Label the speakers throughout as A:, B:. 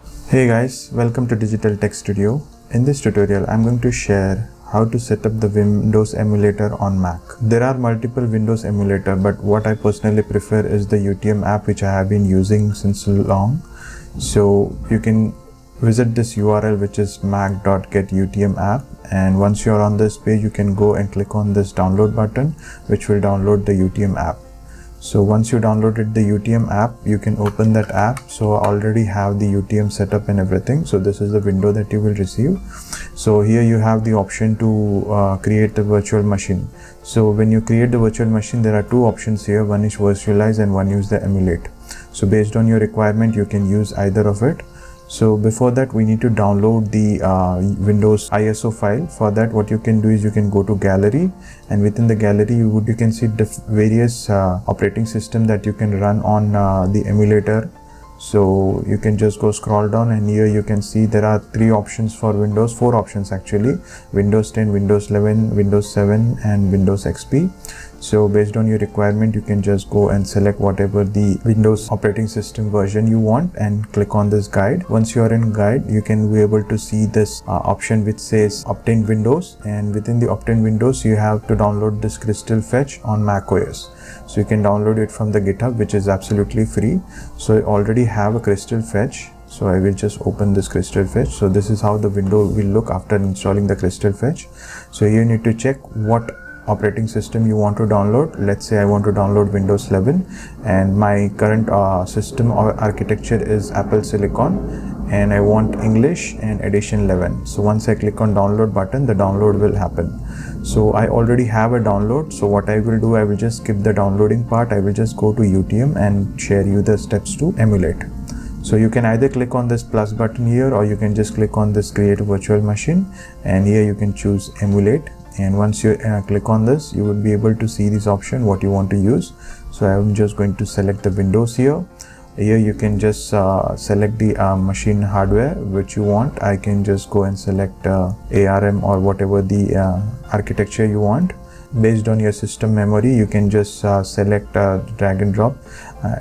A: Hey guys, welcome to Digital Tech Studio. In this tutorial, I'm going to share how to set up the Windows emulator on Mac. There are multiple Windows emulator, but what I personally prefer is the UTM app, which I have been using since long. So you can visit this URL, which is mac.getutm-app, and once you're on this page, you can go and click on this download button, which will download the UTM app. So once you downloaded the UTM app, you can open that app. So I already have the UTM setup and everything. So this is the window that you will receive. So here you have the option to create a virtual machine. So when you create the virtual machine, there are two options here. One is virtualize and one is the emulate. So based on your requirement, you can use either of it. So before that, we need to download the Windows ISO file. For that, what you can do is you can go to gallery, and within the gallery you can see the various operating system that you can run on the emulator. So you can just go scroll down, and here you can see there are three options for Windows, four options actually: Windows 10, Windows 11, Windows 7 and Windows XP. So based on your requirement, you can just go and select whatever the Windows operating system version you want and click on this guide. Once you are in guide, you can be able to see this option which says obtain Windows, and within the obtain Windows you have to download this Crystal Fetch on macOS. So you can download it from the GitHub, which is absolutely free. So I already have a Crystal Fetch. So I will just open this Crystal Fetch. So this is how the window will look after installing the Crystal Fetch. So you need to check what operating system you want to download. Let's say I want to download Windows 11, and my current system or architecture is Apple Silicon, and I want English and edition 11. So once I click on download button, the download will happen. So I already have a download. So what I will do, I will just skip the downloading part. I will just go to UTM and share you the steps to emulate. So you can either click on this plus button here, or you can just click on this create a virtual machine, and here you can choose emulate. And once you click on this, you will be able to see this option what you want to use. So I'm just going to select the Windows here. Here you can just select the machine hardware which you want. I can just go and select ARM or whatever the architecture you want. Based on your system memory, you can just select drag and drop.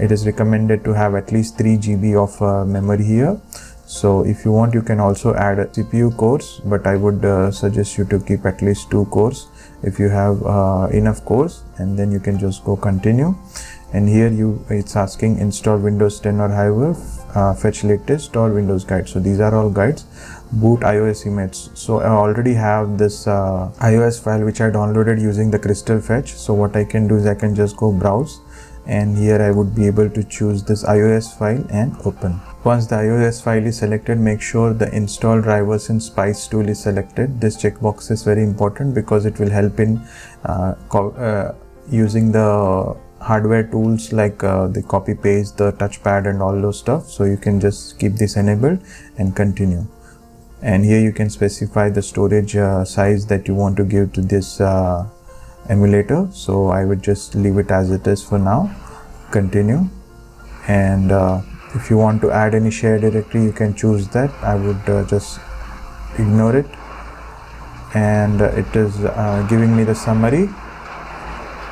A: It is recommended to have at least 3 GB of memory here. So if you want, you can also add CPU cores, but I would suggest you to keep at least 2 cores if you have enough cores, and then you can just go continue. And here it's asking install Windows 10 or higher, fetch latest or Windows guide. So these are all guides. Boot iOS image. So I already have this iOS file which I downloaded using the Crystal Fetch. So what I can do is I can just go browse, and here I would be able to choose this iOS file and open. Once the iOS file is selected, make sure the install drivers and spice tool is selected. This checkbox is very important because it will help in using the hardware tools like the copy paste, the touchpad and all those stuff. So you can just keep this enabled and continue. And here you can specify the storage size that you want to give to this emulator. So I would just leave it as it is for now. Continue. And if you want to add any shared directory, you can choose that. I would just ignore it. And it is giving me the summary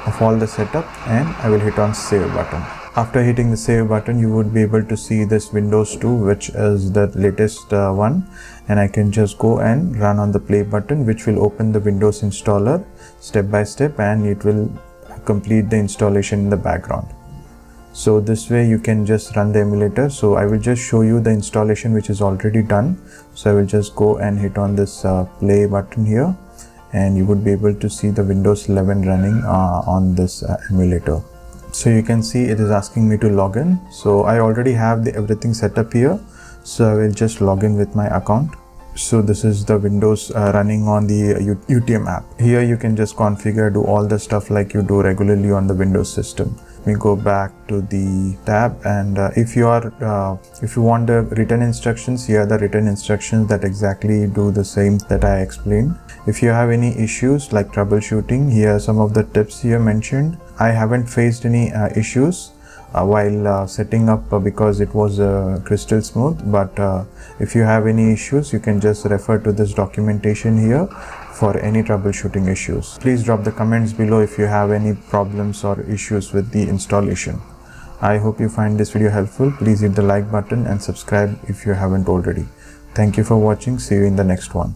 A: of all the setup, and I will hit on save button. After hitting the save button, you would be able to see this Windows 2, which is the latest one, and I can just go and run on the play button, which will open the Windows installer step by step, and it will complete the installation in the background. So this way you can just run the emulator. So I will just show you the installation which is already done. So I will just go and hit on this play button here, and you would be able to see the Windows 11 running on this emulator. So you can see it is asking me to log in. So I already have everything set up here. So I will just log in with my account. So this is the Windows running on the UTM app. Here you can just configure, do all the stuff like you do regularly on the Windows system. We go back to the tab, and if you want the written instructions, here are the written instructions that exactly do the same that I explained. If you have any issues like troubleshooting, here are some of the tips here mentioned. I haven't faced any issues while setting up because it was crystal smooth, but if you have any issues, you can just refer to this documentation here for any troubleshooting issues. Please drop the comments below if you have any problems or issues with the installation. I hope you find this video helpful. Please hit the like button and subscribe if you haven't already. Thank you for watching. See you in the next one.